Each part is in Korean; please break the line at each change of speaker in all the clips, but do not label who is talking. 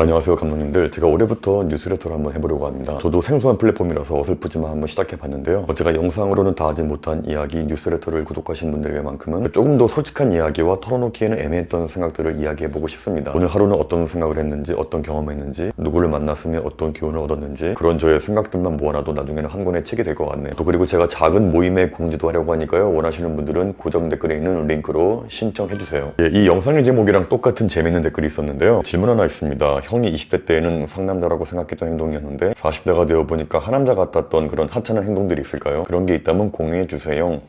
안녕하세요 감독님들. 제가 올해부터 뉴스레터를 한번 해보려고 합니다. 저도 생소한 플랫폼이라서 어설프지만 한번 시작해봤는데요. 제가 영상으로는 다 하지 못한 이야기 뉴스레터를 구독하신 분들에게만큼은 조금 더 솔직한 이야기와 털어놓기에는 애매했던 생각들을 이야기해보고 싶습니다. 오늘 하루는 어떤 생각을 했는지, 어떤 경험을 했는지, 누구를 만났으면 어떤 기운을 얻었는지, 그런 저의 생각들만 모아놔도 나중에는 한 권의 책이 될 것 같네요. 또 그리고 제가 작은 모임에 공지도 하려고 하니까요. 원하시는 분들은 고정 댓글에 있는 링크로 신청해주세요. 이 영상의 제목이랑 똑같은 재밌는 댓글이 있었는데요. 질문 하나 있습니다. 형이 20대 때에는 상남자라고 생각했던 행동이었는데 40대가 되어보니까 하남자 같았던 그런 하찮은 행동들이 있을까요? 그런 게 있다면 공유해주세요.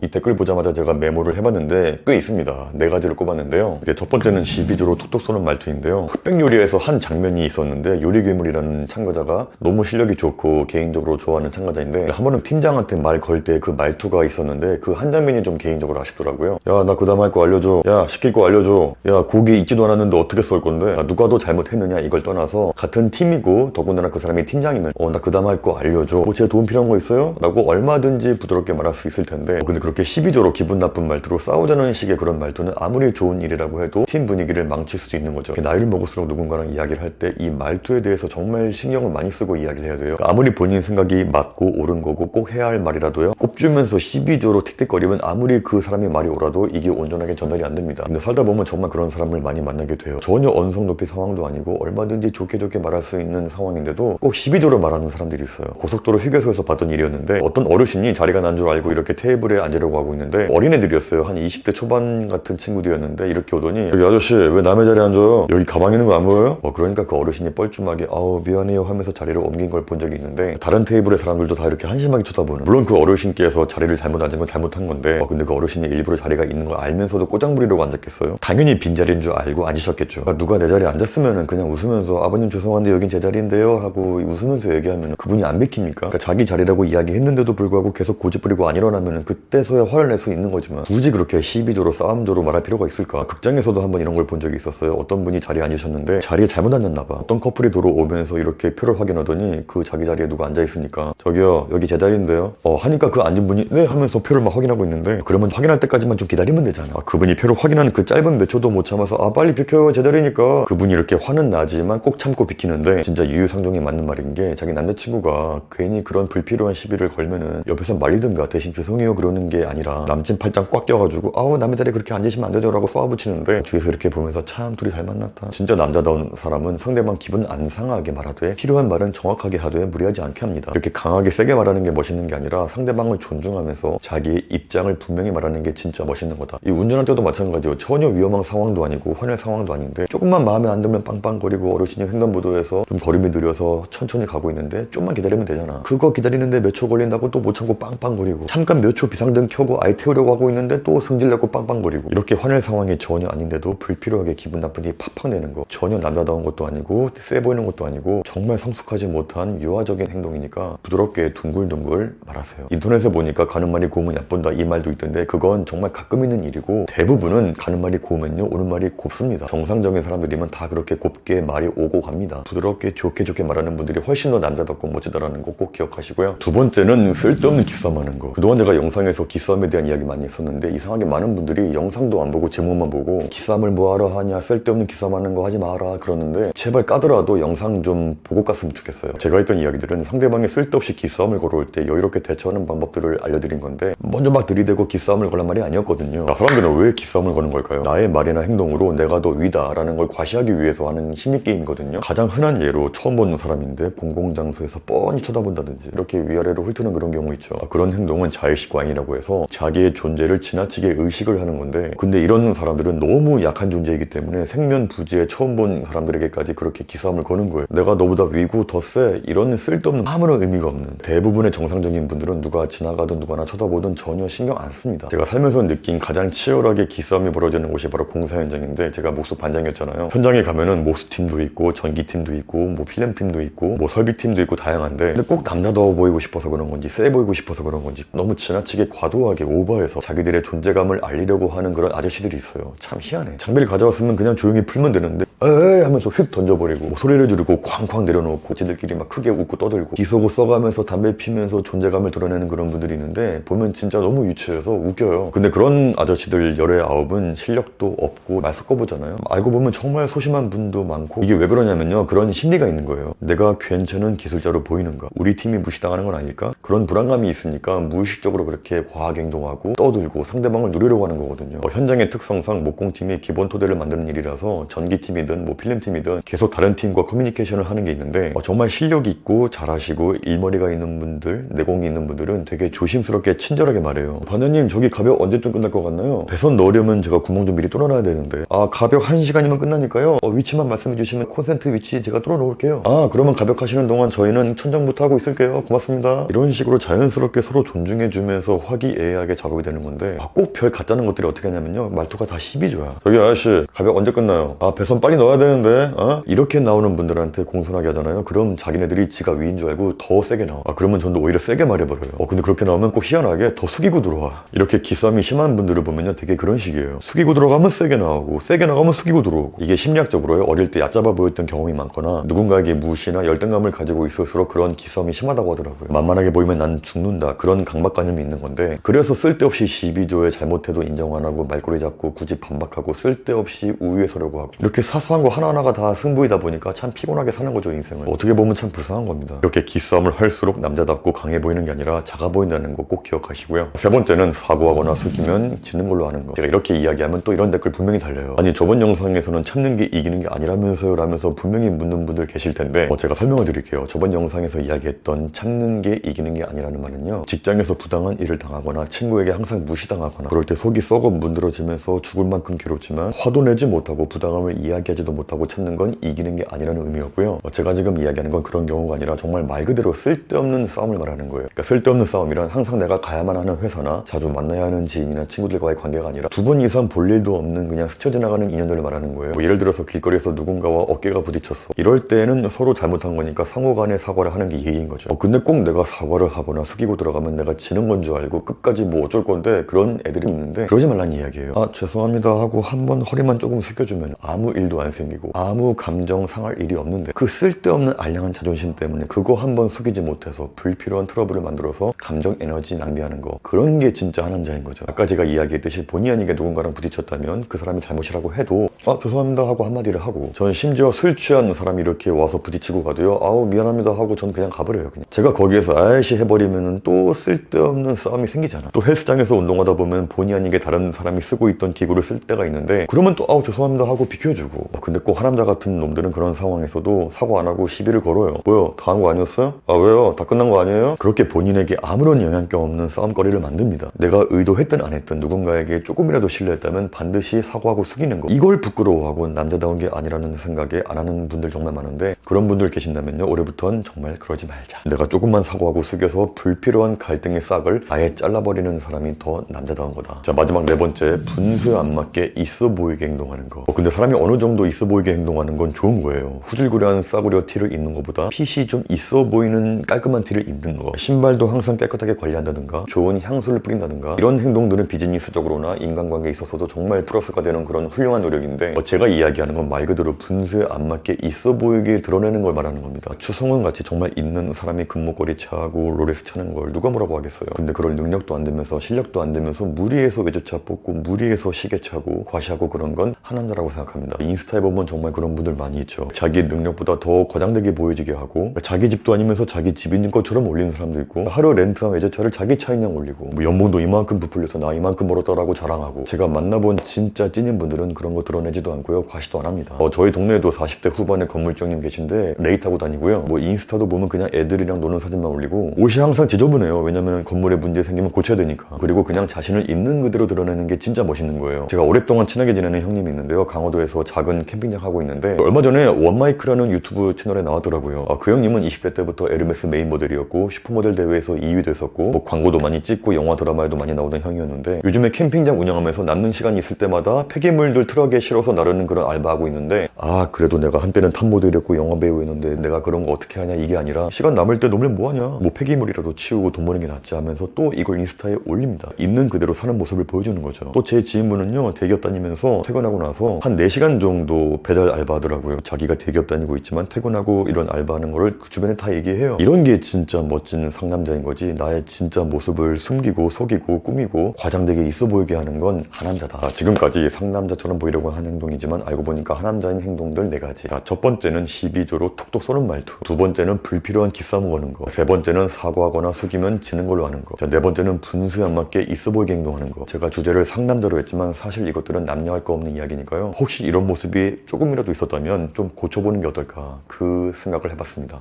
이 댓글 보자마자 제가 메모를 해봤는데 꽤 있습니다. 4가지를 꼽았는데요. 첫 번째는 시비조로 톡톡 쏘는 말투인데요. 흑백 요리에서 한 장면이 있었는데 요리괴물이라는 참가자가 너무 실력이 좋고 개인적으로 좋아하는 참가자인데 한 번은 팀장한테 말 걸 때 그 말투가 있었는데 그 한 장면이 좀 개인적으로 아쉽더라고요. 야, 나 그 다음 할 거 알려줘. 야, 시킬 거 알려줘. 야, 고기 익지도 않았는데 어떻게 쏠 건데? 야, 누가 더 잘못했느냐 이걸 떠나서 같은 팀이고 더군다나 그 사람이 팀장이면 나 그 다음 할 거 알려줘. 뭐 제 도움 필요한 거 있어요? 라고 얼마든지 부드럽게 말할 수 있을 텐데 근데 그렇게 시비조로 기분 나쁜 말투로 싸우자는 식의 그런 말투는 아무리 좋은 일이라고 해도 팀 분위기를 망칠 수도 있는 거죠. 나이를 먹을수록 누군가랑 이야기를 할 때 이 말투에 대해서 정말 신경을 많이 쓰고 이야기를 해야 돼요. 아무리 본인 생각이 맞고 옳은 거고 꼭 해야 할 말이라도요. 꼽주면서 시비조로 틱틱거리면 아무리 그 사람이 말이 옳아도 이게 온전하게 전달이 안 됩니다. 근데 살다 보면 정말 그런 사람을 많이 만나게 돼요. 전혀 언성 높이 상황도 아니고 얼마든지 좋게 말할 수 있는 상황인데도 꼭 시비조로 말하는 사람들이 있어요. 고속도로 휴게소에서 봤던 일이었는데 어떤 어르신이 자리가 난 줄 알고 이렇게 테이블에 앉으려고 하고 있는데 어린애들이었어요. 한 20대 초반 같은 친구들이었는데 이렇게 오더니 여기 아저씨 왜 남의 자리에 앉아요? 여기 가방 있는 거 안 보여요? 그러니까 그 어르신이 뻘쭘하게 아우 미안해요 하면서 자리를 옮긴 걸 본 적이 있는데 다른 테이블의 사람들도 다 이렇게 한심하게 쳐다보는. 물론 그 어르신께서 자리를 잘못 앉은 건 잘못한 건데 근데 그 어르신이 일부러 자리가 있는 걸 알면서도 꼬장 부리려고 앉았겠어요? 당연히 빈자리인 줄 알고 앉으셨겠죠. 누가 내 자리에 앉았으면은 그냥 웃으면서 아버님 죄송한데 여긴 제 자리인데요 하고 웃으면서 얘기하면 그분이 안 비킵니까? 그러니까 자기 자리라고 이야기했는데도 불구하고 계속 고집 부리고 안 일어나면 그때서야 화를 낼 수 있는 거지만 굳이 그렇게 시비조로 싸움조로 말할 필요가 있을까? 극장에서도 한번 이런 걸 본 적이 있었어요. 어떤 분이 자리에 앉으셨는데 자리에 잘못 앉았나 봐. 어떤 커플이 들어오면서 이렇게 표를 확인하더니 그 자기 자리에 누가 앉아있으니까 저기요 여기 제 자리인데요 하니까 그 앉은 분이 네 하면서 표를 막 확인하고 있는데 그러면 확인할 때까지만 좀 기다리면 되잖아. 그분이 표를 확인하는 그 짧은 몇 초도 못 참아서 빨리 비켜요 제 자리니까. 그분이 이렇게 화는 나지만 꼭 참고 비키는데 진짜 유유상종에 맞는 말인 게 자기 남자친구가 괜히 그런 불필요한 시비를 걸면은 옆에서 말리든가 대신 죄송해요 그러는 게 아니라 남친 팔짱 꽉 껴가지고 남의 자리에 그렇게 앉으시면 안 되죠 라고 쏘아붙이는데 뒤에서 이렇게 보면서 참 둘이 잘 만났다. 진짜 남자다운 사람은 상대방 기분 안 상하게 말하되 필요한 말은 정확하게 하되 무리하지 않게 합니다. 이렇게 강하게 세게 말하는 게 멋있는 게 아니라 상대방을 존중하면서 자기의 입장을 분명히 말하는 게 진짜 멋있는 거다. 이 운전할 때도 마찬가지예요. 전혀 위험한 상황도 아니고 화낼 상황도 아닌데 조금만 마음에 안 들면 빵빵거리고 어르신이 횡단보도에서 좀 걸음이 느려서 천천히 가고 있는데 좀만 기다리면 되잖아. 그거 기다리는데 몇 초 걸린다고 또 못 참고 빵빵거리고 잠깐 몇 초 비상등 켜고 아예 태우려고 하고 있는데 또 승질내고 빵빵거리고 이렇게 화낼 상황이 전혀 아닌데도 불필요하게 기분 나쁘게 팍팍 내는 거 전혀 남자다운 것도 아니고 세 보이는 것도 아니고 정말 성숙하지 못한 유아적인 행동이니까 부드럽게 둥글둥글 말하세요. 인터넷에 보니까 가는 말이 고우면 얕본다 이 말도 있던데 그건 정말 가끔 있는 일이고 대부분은 가는 말이 고우면요 오는 말이 곱습니다. 정상적인 사람들이면 다 그렇게 곱게 말이 오고 갑니다. 부드럽게 좋게 말하는 분들이 훨씬 더 남자답고 멋지다라는 거 꼭 기억하시고요. 두 번째는 쓸데없는 기싸움하는 거. 그동안 제가 영상에서 기싸움에 대한 이야기 많이 했었는데 이상하게 많은 분들이 영상도 안 보고 제목만 보고 기싸움을 뭐하러 하냐 쓸데없는 기싸움하는 거 하지 마라 그러는데 제발 까더라도 영상 좀 보고 깠으면 좋겠어요. 제가 했던 이야기들은 상대방이 쓸데없이 기싸움을 걸어올 때 여유롭게 대처하는 방법들을 알려드린 건데 먼저 막 들이대고 기싸움을 걸란 말이 아니었거든요. 사람들은 왜 기싸움을 거는 걸까요? 나의 말이나 행동으로 내가 더 위다라는 걸 과시하기 위해서 하는 심리게임이거든요. 가장 흔한 예로 처음 보는 사람인데 공공장소에서 뻔히 쳐다본다든지 이렇게 위아래로 훑는 그런 경우 있죠. 그런 행동은 자의식과 아니라고 해서 자기의 존재를 지나치게 의식을 하는 건데 근데 이런 사람들은 너무 약한 존재이기 때문에 생면부지에 처음 본 사람들에게까지 그렇게 기싸움을 거는 거예요. 내가 너보다 위고 더 세 이런 쓸데없는 아무런 의미가 없는. 대부분의 정상적인 분들은 누가 지나가든 누가나 쳐다보든 전혀 신경 안 씁니다. 제가 살면서 느낀 가장 치열하게 기싸움이 벌어지는 곳이 바로 공사 현장인데 제가 목수 반장이었잖아요. 현장에 가면은 목수팀도 있고 전기팀도 있고 뭐 필름팀도 있고 뭐 설비팀도 있고 다양한데 근데 꼭 남자다워 보이고 싶어서 그런 건지 세 보이고 싶어서 그런 건지 너무 지나치게 과도하게 오버해서 자기들의 존재감을 알리려고 하는 그런 아저씨들이 있어요. 참 희한해. 장비를 가져왔으면 그냥 조용히 풀면 되는데 에이 하면서 휙 던져버리고 뭐 소리를 지르고 쾅쾅 내려놓고 지들끼리 막 크게 웃고 떠들고 기소고 써가면서 담배 피면서 존재감을 드러내는 그런 분들이 있는데 보면 진짜 너무 유치해서 웃겨요. 근데 그런 아저씨들 열의 아홉은 실력도 없고 말 섞어보잖아요. 알고 보면 정말 소심한 분도 많고, 이게 왜 그러냐면요, 그런 심리가 있는 거예요. 내가 괜찮은 기술자로 보이는가, 우리 팀이 무시당하는 건 아닐까, 그런 불안감이 있으니까 무의식적으로 그렇게 과하게 행동하고 떠들고 상대방을 누르려고 하는 거거든요. 현장의 특성상 목공팀이 기본 토대를 만드는 일이라서 전기팀이든 뭐 필름팀이든 계속 다른 팀과 커뮤니케이션을 하는 게 있는데, 정말 실력 있고 잘하시고 일머리가 있는 분들, 내공이 있는 분들은 되게 조심스럽게 친절하게 말해요. 반장님, 저기 가벽 언제쯤 끝날 것 같나요? 배선 넣으려면 제가 구멍 좀 미리 뚫어놔야 되는데. 아, 가벽 1시간이면 끝나니까요, 위치만 말씀해 주시면 콘센트 위치 제가 뚫어 놓을게요. 아, 그러면 가벽 하시는 동안 저희는 천장부터 하고 있을게요. 고맙습니다. 이런 식으로 자연스럽게 서로 존중해 주면서 화기애애하게 작업이 되는 건데, 꼭 별 같다는 것들이 어떻게 하냐면요, 말투가 다 12조야. 저기 아저씨, 가벽 언제 끝나요? 아, 배선 빨리 넣어야 되는데. 이렇게 나오는 분들한테 공손하게 하잖아요. 그럼 자기네들이 지가 위인 줄 알고 더 세게 나와. 그러면 전도 오히려 세게 말해버려요. 근데 그렇게 나오면 꼭 희한하게 더 숙이고 들어와. 이렇게 기싸움이 심한 분들을 보면요, 되게 그런 식이에요. 숙이고 들어가면 세게 나오고, 세게 나가면 숙이고 들어오고. 이게 심리학적으로요, 어릴 때 얕잡아 보였던 경험이 많거나 누군가에게 무시나 열등감을 가지고 있을수록 그런 기싸움이 심하다고 하더라고요. 만만하게 보이면 난 죽는다, 그런 강박관념이 있는 건데, 그래서 쓸데없이 12조에 잘못해도 인정 안 하고 말꼬리 잡고 굳이 반박하고 쓸데없이 우위에 서려고 하고, 이렇게 사소한 거 하나하나가 다 승부이다 보니까 참 피곤하게 사는 거죠, 인생을. 어떻게 보면 참 불쌍한 겁니다. 이렇게 기싸움을 할수록 남자답고 강해 보이는 게 아니라 작아 보인다는 거 꼭 기억하시고요. 세 번째는 사고하거나 숙이면 지는 걸로 하는 거. 제가 이렇게 이야기하면 또 이런 댓글 분명히 달려요. 아니, 저번 영상에서는 참는 게 이기는 게 아니라면서요 라면서 분명히 묻는 분들 계실 텐데, 제가 설명을 드릴게요. 저번 영상에서 이야기했던 참는 게 이기는 게 아니라는 말은요, 직장에서 부당한 일을 당하거나 친구에게 항상 무시당하거나 그럴 때 속이 썩어 문드러지면서 죽을 만큼 괴롭지만 화도 내지 못하고 부당함을 이야기하지도 못하고 참는 건 이기는 게 아니라는 의미였고요. 제가 지금 이야기하는 건 그런 경우가 아니라 정말 말 그대로 쓸데없는 싸움을 말하는 거예요. 그러니까 쓸데없는 싸움이란 항상 내가 가야만 하는 회사나 자주 만나야 하는 지인이나 친구들과의 관계가 아니라 두 번 이상 볼 일도 없는 그냥 스쳐 지나가는 인연들을 말하는 거예요. 예를 들어서 길거리에서 누군가와 어깨가 부딪혔어. 이럴 때는 서로 잘못한 거니까 상호 간에 사과를 하는 게 예의인 거죠. 근데 꼭 내가 사과를 하거나 숙이고 들어가면 내가 지는 건 줄 알고 끝까지 뭐 어쩔 건데 그런 애들이 있는데, 그러지 말라는 이야기예요. 아, 죄송합니다 하고 한번 허리만 조금 숙여주면 아무 일도 안 생기고 아무 감정 상할 일이 없는데, 그 쓸데없는 알량한 자존심 때문에 그거 한번 숙이지 못해서 불필요한 트러블을 만들어서 감정 에너지 낭비하는 거, 그런 게 진짜 하남자인 거죠. 아까 제가 이야기했듯이 본의 아니게 누군가랑 부딪혔다면 그 사람이 잘못이라고 해도 죄송합니다 하고 한마디를 하고, 전 심지어 술 취한 사람이 이렇게 와서 부딪히고 가도요, 아우 미안합니다 하고 전 그냥 가버려요. 그냥 제가 거기에서 아이씨 해버리면은 또 쓸데없는 싸움이 생기잖아. 또 헬스장에서 운동하다 보면 본의 아니게 다른 사람이 쓰고 있던 기구를 쓸 때가 있는데, 그러면 또 죄송합니다 하고 비켜주고. 근데 꼭 하남자 같은 놈들은 그런 상황에서도 사과 안 하고 시비를 걸어요. 뭐요? 다 한 거 아니었어요? 왜요? 다 끝난 거 아니에요? 그렇게 본인에게 아무런 영향감 없는 싸움거리를 만듭니다. 내가 의도했든 안 했든 누군가에게 조금이라도 실례했다면 반드시 사과하고 숙이는 거, 이걸 부끄러워하고 남자다운 게 아니라는 생각에 안 하는 분들 정말 많은데, 그런 분들 계신다면요, 올해부턴 정말 그러지 말자. 내가 조금만 사과하고 숙여서 불필요한 갈등의 싹을 아예 잘라버리는 사람이 더 남자다운 거다. 자, 마지막 네 번째, 분수에 안 맞게 있어 보이게 행동하는 거. 근데 사람이 어느 정도 있어 보이게 행동하는 건 좋은 거예요. 후줄구려한 싸구려 티를 입는 것보다 핏이 좀 있어 보이는 깔끔한 티를 입는 거, 신발도 항상 깨끗하게 관리한다든가 좋은 향수를 뿌린다든가, 이런 행동들은 비즈니스적으로나 인간관계에 있어서도 정말 플러스가 되는 그런 훌륭한 노력인데, 제가 이야기하는 건 말 그대로 분수에 안 맞게 있어 보이게 드러내는 걸 말하는 겁니다. 추성훈 같이 정말 있는 사람이 금목걸이 차고 롤렉스 차는 걸 누가 뭐라고 하겠어요. 근데 그럴 능력도 안 되면서 실력도 안 되면서 무리해서 외제차 뽑고 무리해서 시계 차고 과시하고 그런 건 하남자라고 생각합니다. 인스타에 보면 정말 그런 분들 많이 있죠. 자기 능력보다 더 과장되게 보여지게 하고, 자기 집도 아니면서 자기 집 있는 것처럼 올리는 사람도 있고, 하루 렌트한 외제차를 자기 차인 양 올리고, 연봉도 이만큼 부풀려서 나 이만큼 벌었다라고 자랑하고. 제가 만나본 진짜 찐인 분들은 그런 거 드러내지도 않고요, 과시도 안 합니다. 저희 동네에도 40대 후반의 건물주님 계신데 레이 타고 다니고요, 인스타도 보면 그냥 애들이랑 노는 사진만 올리고, 옷이 항상 지저분해요. 왜냐면 건물에 문제 생기면 고쳐야 되니까. 그리고 그냥 자신을 있는 그대로 드러내는 게 진짜 멋있는 거예요. 제가 오랫동안 친하게 지내는 형님이 있는데요, 강원도에서 작은 캠핑장 하고 있는데, 얼마 전에 원마이크라는 유튜브 채널에 나왔더라고요. 그 형님은 20대 때부터 에르메스 메인 모델이었고 슈퍼모델 대회에서 2위도 했었고, 광고도 많이 찍고 영화 드라마에도 많이 나오던 형이었는데, 요즘에 캠핑장 운영하면서 남는 시간이 있을 때마다 폐기물들 트럭에 실어서 나르는 그런 알바하고 있는데, 그래도 내가 한때는 탑모델이었고 영화 배우였는데 내가 그런 거 어떻게 하냐, 이게 아니라 시간 남을 때 놀면 뭐하냐, 뭐 폐기물이라도 치우고 돈 버는 게 낫지 하면서 또 이걸 인스타에 올립니다. 있는 그대로 사는 모습을 보여주는 거죠. 또 제 지인분은요, 대기업 다니면서 퇴근하고 나서 한 4시간 정도 배달 알바 하더라고요. 자기가 대기업 다니고 있지만 퇴근하고 이런 알바하는 거를 그 주변에 다 얘기해요. 이런 게 진짜 멋진 상남자인 거지, 나의 진짜 모습을 숨기고 속이고 꾸미고 과장되게 있어 보이게 하는 건 하남자다. 지금까지 상남자처럼 보이려고 한 행동이지만 알고 보니까 하남자인 하는 행동들 4가지. 자, 첫 번째는 시비조로 톡톡 쏘는 말투. 두 번째는 불필요한 기싸움 거는 거. 세 번째는 사과하거나 숙이면 지는 걸로 하는 거. 자, 네 번째는 분수에 안 맞게 있어 보이게 행동하는 거. 제가 주제를 상남자로 했지만 사실 이것들은 남녀할 거 없는 이야기니까요. 혹시 이런 모습이 조금이라도 있었다면 좀 고쳐보는 게 어떨까 그 생각을 해봤습니다.